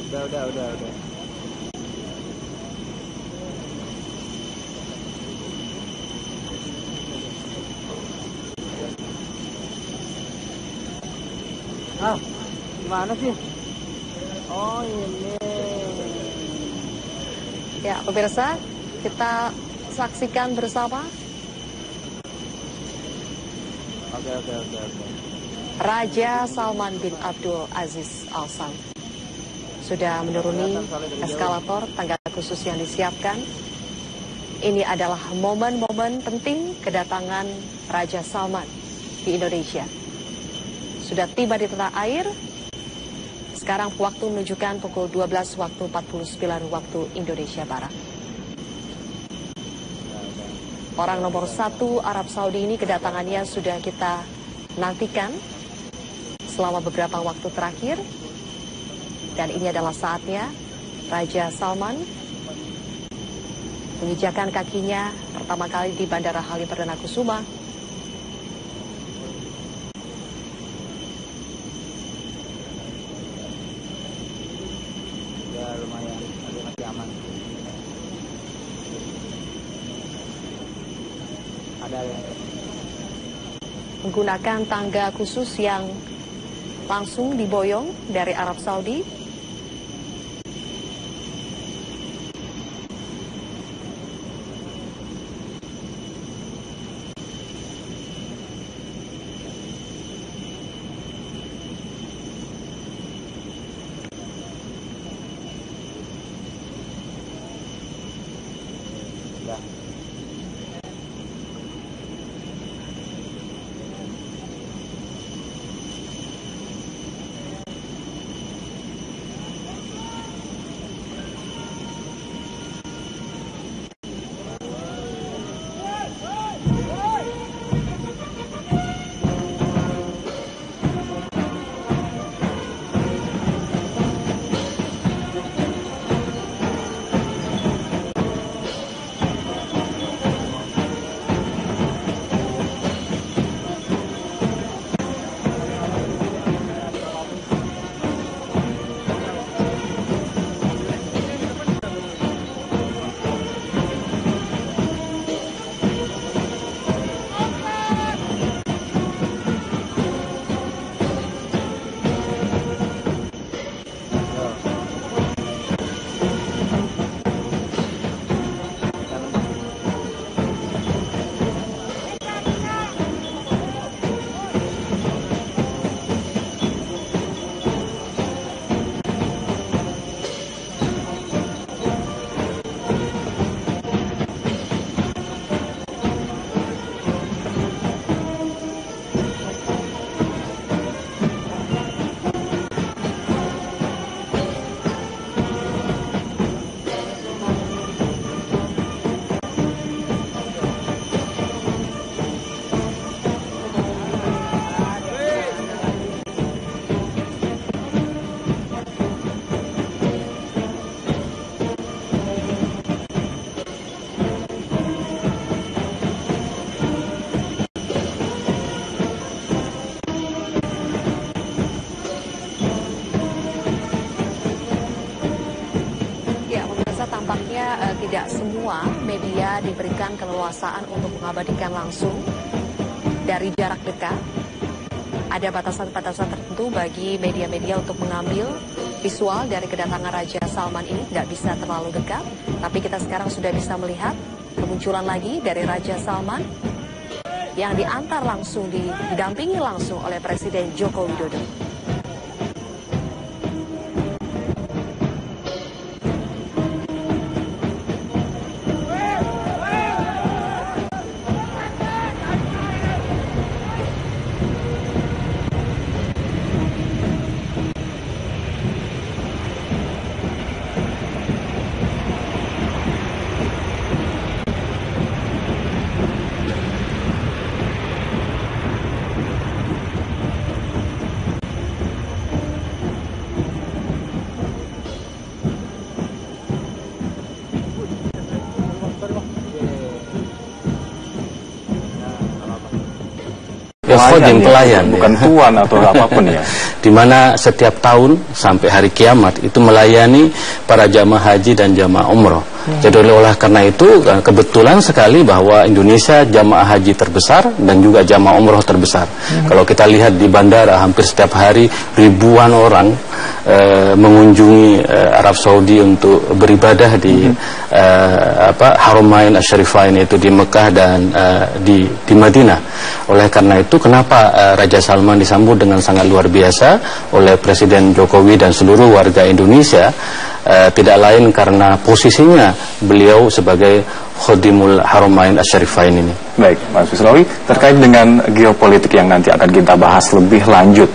Udah. Ah, gimana sih? Oh ini. Ya, pemirsa, kita saksikan bersama Oke. Raja Salman bin Abdul Aziz Al Saud sudah menuruni eskalator tangga khusus yang disiapkan. Ini adalah momen-momen penting kedatangan Raja Salman di Indonesia. Sudah tiba di tanah air. Sekarang waktu menunjukkan pukul 12 waktu 49 waktu Indonesia Barat. Orang nomor 1 Arab Saudi ini kedatangannya sudah kita nantikan selama beberapa waktu terakhir. Dan ini adalah saatnya Raja Salman menginjakan kakinya pertama kali di Bandara Halim Perdana Kusuma. Ya lumayan, masih aman. Ada yang Menggunakan tangga khusus yang langsung diboyong dari Arab Saudi. ya. Tampaknya tidak semua media diberikan keleluasaan untuk mengabadikan langsung dari jarak dekat. Ada batasan-batasan tertentu bagi media-media untuk mengambil visual dari kedatangan Raja Salman ini, tidak bisa terlalu dekat. Tapi kita sekarang sudah bisa melihat kemunculan lagi dari Raja Salman yang diantar langsung, didampingi langsung oleh Presiden Joko Widodo. khodim, pelayan, bukan ya. tuan atau apapun ya. Di mana setiap tahun sampai hari kiamat itu melayani para jamaah haji dan jamaah umroh. Jadi oleh karena itu kebetulan sekali bahwa Indonesia jamaah haji terbesar dan juga jamaah umroh terbesar. Kalau kita lihat di bandara hampir setiap hari ribuan orang mengunjungi Arab Saudi untuk beribadah di Haramain Asy-Syarifain, itu di Mekah dan di Madinah. Oleh karena itu kenapa Raja Salman disambut dengan sangat luar biasa oleh Presiden Jokowi dan seluruh warga Indonesia, tidak lain karena posisinya beliau sebagai Khodimul Haramain Asy-Syarifain ini. Baik, Mas Wisrawi, terkait dengan geopolitik yang nanti akan kita bahas lebih lanjut,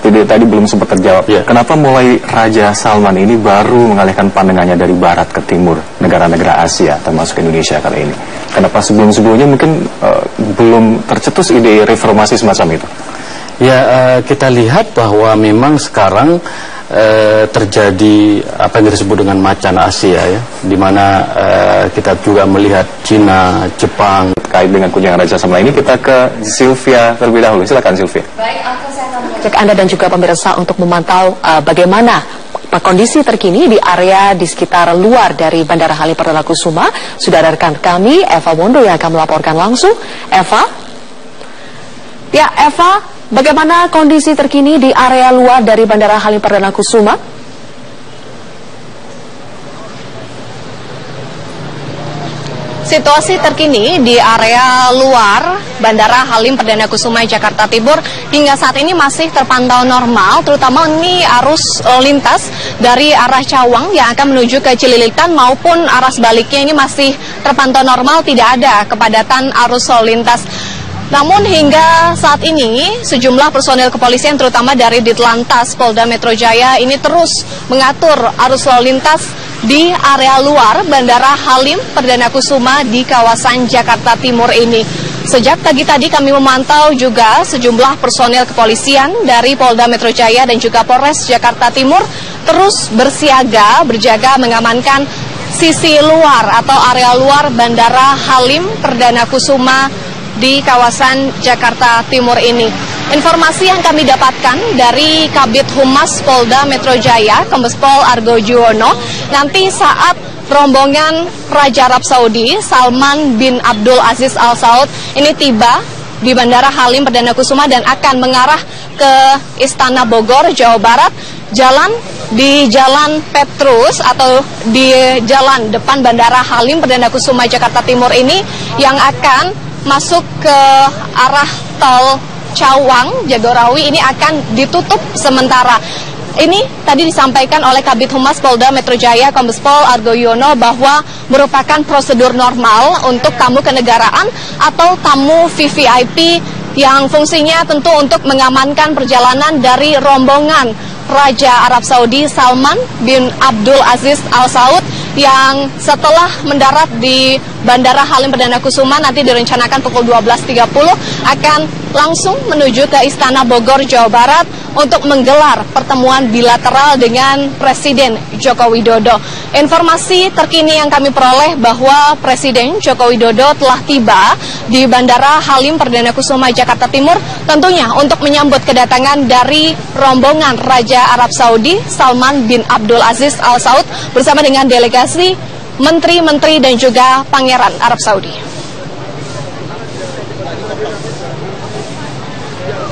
tadi belum sempat terjawab. Kenapa mulai Raja Salman ini baru mengalihkan pandangannya dari barat ke timur, negara-negara Asia termasuk Indonesia kali ini? Kenapa sebelum-sebelumnya mungkin belum tercetus ide reformasi semacam itu? Ya, kita lihat bahwa memang sekarang terjadi apa yang disebut dengan macan Asia, ya, di mana kita juga melihat Cina, Jepang. Terkait dengan kunjungan Raja Salman ini, kita ke Sylvia terlebih dahulu. Silakan Sylvia. Baik, saya akan mengajak Anda dan juga pemirsa untuk memantau bagaimana kondisi terkini di area di sekitar luar dari Bandara Halim Perdana Kusuma. Sudah ada rekan kami Eva Wondo yang akan melaporkan langsung. Eva? Ya, Eva, bagaimana kondisi terkini di area luar dari Bandara Halim Perdana Kusuma? Situasi terkini di area luar Bandara Halim Perdana Kusuma Jakarta Timur hingga saat ini masih terpantau normal, terutama ini arus lintas dari arah Cawang yang akan menuju ke Cililitan maupun arah sebaliknya ini masih terpantau normal, tidak ada kepadatan arus lalu lintas. Namun hingga saat ini sejumlah personil kepolisian terutama dari Ditlantas Polda Metro Jaya ini terus mengatur arus lalu lintas di area luar Bandara Halim Perdana Kusuma di kawasan Jakarta Timur ini. Sejak pagi tadi kami memantau juga sejumlah personil kepolisian dari Polda Metro Jaya dan juga Polres Jakarta Timur terus bersiaga, berjaga mengamankan sisi luar atau area luar Bandara Halim Perdana Kusuma di kawasan Jakarta Timur ini. Informasi yang kami dapatkan dari Kabid Humas Polda Metro Jaya, Kombes Pol Argo Juwono, nanti saat rombongan Raja Arab Saudi Salman bin Abdul Aziz Al Saud ini tiba di Bandara Halim Perdana Kusuma dan akan mengarah ke Istana Bogor, Jawa Barat, di Jalan Petrus atau di jalan depan Bandara Halim Perdana Kusuma Jakarta Timur ini yang akan masuk ke arah tol Cawang, Jagorawi ini akan ditutup sementara. Ini tadi disampaikan oleh Kabid Humas Polda Metro Jaya, Kombes Pol Argo Yuwono, bahwa merupakan prosedur normal untuk tamu kenegaraan atau tamu VVIP yang fungsinya tentu untuk mengamankan perjalanan dari rombongan Raja Arab Saudi Salman bin Abdul Aziz Al Saud yang setelah mendarat di Bandara Halim Perdana Kusuma nanti direncanakan pukul 12.30 akan langsung menuju ke Istana Bogor, Jawa Barat untuk menggelar pertemuan bilateral dengan Presiden Joko Widodo. Informasi terkini yang kami peroleh bahwa Presiden Joko Widodo telah tiba di Bandara Halim Perdana Kusuma Jakarta Timur tentunya untuk menyambut kedatangan dari rombongan Raja Arab Saudi Salman bin Abdul Aziz Al Saud bersama dengan delegasi menteri-menteri dan juga Pangeran Arab Saudi.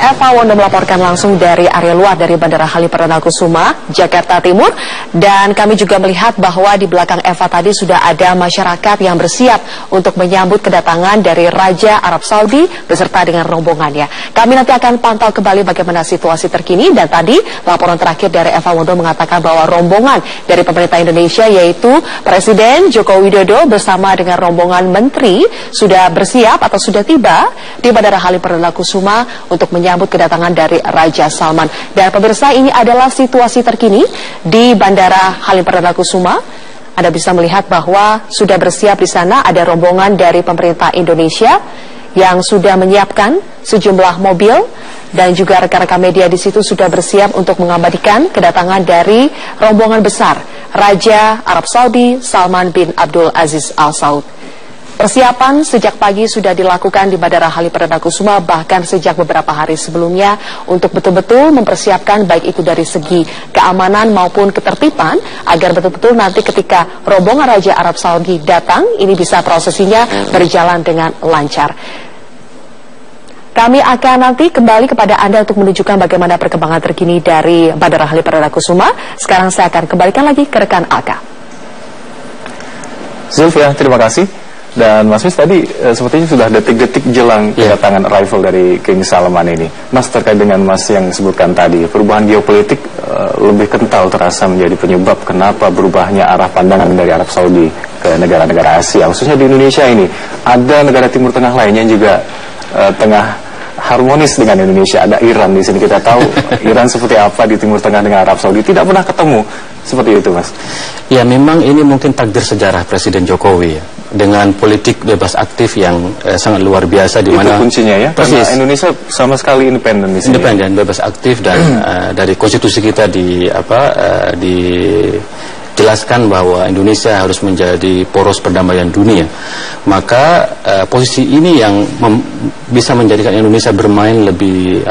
Eva Wondo melaporkan langsung dari area luar dari Bandara Halim Perdana Kusuma, Jakarta Timur. Dan kami juga melihat bahwa di belakang Eva tadi sudah ada masyarakat yang bersiap untuk menyambut kedatangan dari Raja Arab Saudi beserta dengan rombongannya. Kami nanti akan pantau kembali bagaimana situasi terkini. Dan tadi laporan terakhir dari Eva Wondo mengatakan bahwa rombongan dari pemerintah Indonesia yaitu Presiden Joko Widodo bersama dengan rombongan menteri sudah bersiap atau sudah tiba di Bandara Halim Perdana Kusuma untuk menyambut kedatangan dari Raja Salman. Dan pemirsa, ini adalah situasi terkini di Bandara Halim Perdana Kusuma. Anda bisa melihat bahwa sudah bersiap di sana ada rombongan dari pemerintah Indonesia yang sudah menyiapkan sejumlah mobil dan juga rekan-rekan media di situ sudah bersiap untuk mengabadikan kedatangan dari rombongan besar Raja Arab Saudi Salman bin Abdul Aziz Al Saud. Persiapan sejak pagi sudah dilakukan di Bandara Halim Perdana Kusuma, bahkan sejak beberapa hari sebelumnya untuk betul-betul mempersiapkan baik itu dari segi keamanan maupun ketertiban agar betul-betul nanti ketika rombongan Raja Arab Saudi datang, ini bisa prosesinya berjalan dengan lancar. Kami akan nanti kembali kepada Anda untuk menunjukkan bagaimana perkembangan terkini dari Bandara Halim Perdana Kusuma. Sekarang saya akan kembalikan lagi ke rekan Aka. Zulfia, terima kasih. Dan Mas Mis tadi sepertinya sudah detik-detik jelang kedatangan arrival dari King Salman ini. Mas, terkait dengan Mas yang sebutkan tadi, perubahan geopolitik lebih kental terasa menjadi penyebab kenapa berubahnya arah pandangan dari Arab Saudi ke negara-negara Asia, khususnya di Indonesia ini. Ada negara Timur Tengah lainnya juga tengah harmonis dengan Indonesia. Ada Iran di sini, kita tahu Iran seperti apa di Timur Tengah dengan Arab Saudi, tidak pernah ketemu seperti itu, Mas. Ya, memang ini mungkin takdir sejarah Presiden Jokowi ya, dengan politik bebas aktif yang sangat luar biasa di mana itu kuncinya ya. Karena Indonesia sama sekali independen di sini. Independen, bebas aktif, dan dari konstitusi kita dijelaskan bahwa Indonesia harus menjadi poros perdamaian dunia. Maka posisi ini yang bisa menjadikan Indonesia bermain lebih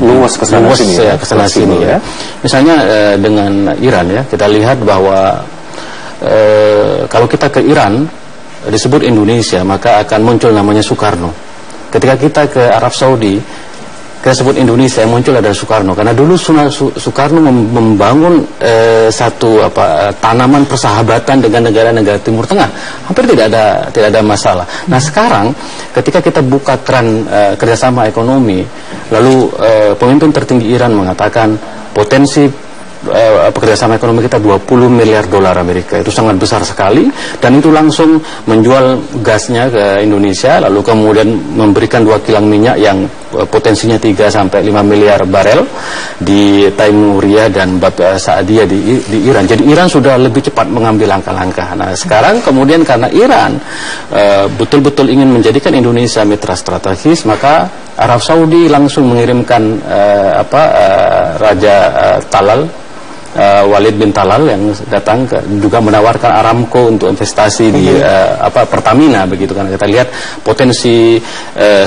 luas kesana sini ya. Misalnya dengan Iran ya, kita lihat bahwa kalau kita ke Iran disebut Indonesia, maka akan muncul namanya Soekarno. Ketika kita ke Arab Saudi, kita sebut Indonesia, yang muncul adalah Soekarno. Karena dulu Soekarno membangun satu tanaman persahabatan dengan negara-negara Timur Tengah. Hampir tidak ada masalah. Nah, sekarang ketika kita buka keran kerjasama ekonomi, lalu pemimpin tertinggi Iran mengatakan potensi kerjasama ekonomi kita 20 miliar dolar Amerika, itu sangat besar sekali, dan itu langsung menjual gasnya ke Indonesia, lalu kemudian memberikan 2 kilang minyak yang potensinya 3-5 miliar barel di Taimuriyah dan Bab Saadiyah di Iran. Jadi Iran sudah lebih cepat mengambil langkah-langkah. Nah, sekarang kemudian karena Iran betul-betul ingin menjadikan Indonesia mitra strategis, maka Arab Saudi langsung mengirimkan Raja Talal, Walid bin Talal, yang datang juga menawarkan Aramco untuk investasi di Pertamina, begitu kan. Kita lihat potensi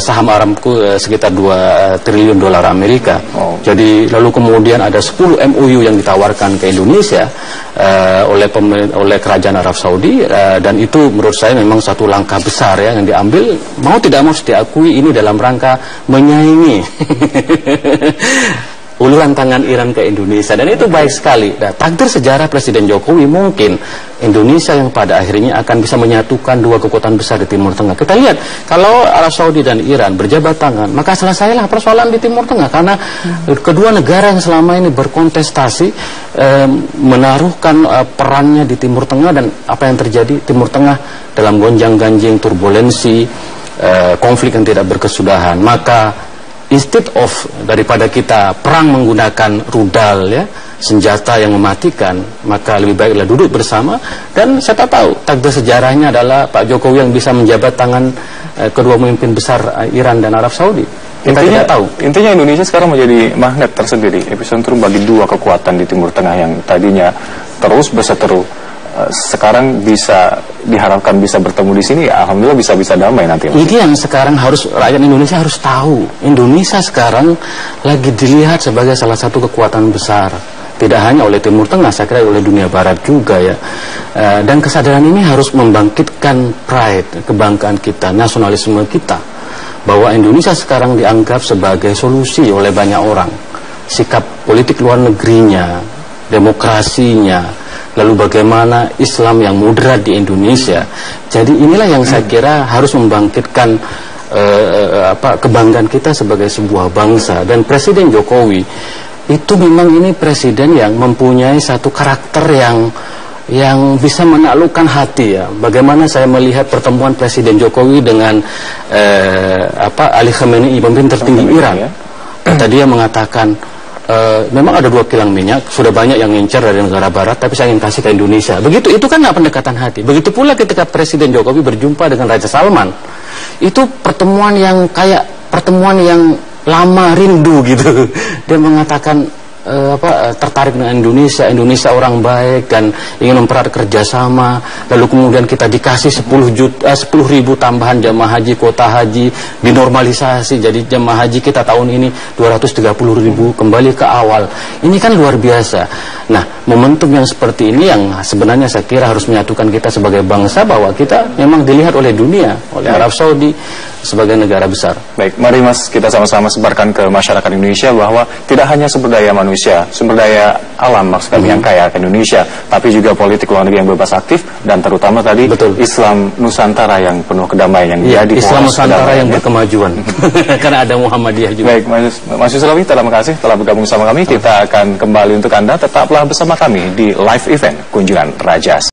saham Aramco sekitar 2 triliun dolar Amerika. Jadi lalu kemudian ada 10 MOU yang ditawarkan ke Indonesia oleh kerajaan Arab Saudi, dan itu menurut saya memang satu langkah besar ya yang diambil, mau tidak mau diakui ini dalam rangka menyaingi uluran tangan Iran ke Indonesia, dan itu baik sekali. Nah, takdir sejarah Presiden Jokowi mungkin Indonesia yang pada akhirnya akan bisa menyatukan 2 kekuatan besar di Timur Tengah. Kita lihat kalau Arab Saudi dan Iran berjabat tangan, maka selesailah persoalan di Timur Tengah, karena kedua negara yang selama ini berkontestasi menaruhkan perannya di Timur Tengah, dan apa yang terjadi Timur Tengah dalam gonjang-ganjing, turbulensi, konflik yang tidak berkesudahan. Maka instead of daripada kita perang menggunakan rudal ya, senjata yang mematikan, maka lebih baiklah duduk bersama. Dan saya tahu takdir sejarahnya adalah Pak Jokowi yang bisa menjabat tangan kedua pemimpin besar Iran dan Arab Saudi. Kita tidak tahu. Intinya Indonesia sekarang menjadi magnet tersendiri, epicentrum bagi 2 kekuatan di Timur Tengah yang tadinya terus berseteru. Sekarang bisa diharapkan bisa bertemu di sini, alhamdulillah bisa damai nanti. Ini yang sekarang harus rakyat Indonesia harus tahu. Indonesia sekarang lagi dilihat sebagai salah satu kekuatan besar, tidak hanya oleh Timur Tengah, saya kira oleh dunia Barat juga ya. Dan kesadaran ini harus membangkitkan pride, kebanggaan kita, nasionalisme kita, bahwa Indonesia sekarang dianggap sebagai solusi oleh banyak orang. Sikap politik luar negerinya, demokrasinya, lalu bagaimana Islam yang moderat di Indonesia. Jadi inilah yang saya kira harus membangkitkan kebanggaan kita sebagai sebuah bangsa. Dan Presiden Jokowi itu memang ini presiden yang mempunyai satu karakter yang bisa menaklukkan hati ya. Bagaimana saya melihat pertemuan Presiden Jokowi dengan Ali Khamenei, pemimpin tertinggi Iran. Tadi dia mengatakan, memang ada 2 kilang minyak, sudah banyak yang ngincar dari negara barat, tapi saya ingin kasih ke Indonesia. Begitu, itu kan pendekatan hati. Begitu pula ketika Presiden Jokowi berjumpa dengan Raja Salman, itu pertemuan yang kayak pertemuan yang lama rindu gitu. Dia mengatakan tertarik dengan Indonesia orang baik dan ingin mempererat kerjasama, lalu kemudian kita dikasih 10.000 tambahan jamaah haji, kuota haji dinormalisasi, jadi jamaah haji kita tahun ini 230.000 kembali ke awal. Ini kan luar biasa. Nah, momentum yang seperti ini yang sebenarnya saya kira harus menyatukan kita sebagai bangsa, bahwa kita memang dilihat oleh dunia, oleh Arab Saudi sebagai negara besar. Baik, mari Mas, kita sama-sama sebarkan ke masyarakat Indonesia bahwa tidak hanya sumber daya manusia, sumber daya alam maksud kami yang kaya ke Indonesia, tapi juga politik luar negeri yang bebas aktif, dan terutama tadi Islam Nusantara yang penuh kedamaian, yang jadi Islam Nusantara yang berkemajuan. Karena ada Muhammadiyah juga. Baik, Mas Yusrawi, terima kasih telah bergabung sama kami. Kita akan kembali untuk Anda, tetaplah bersama kami di live event Kunjungan Raja.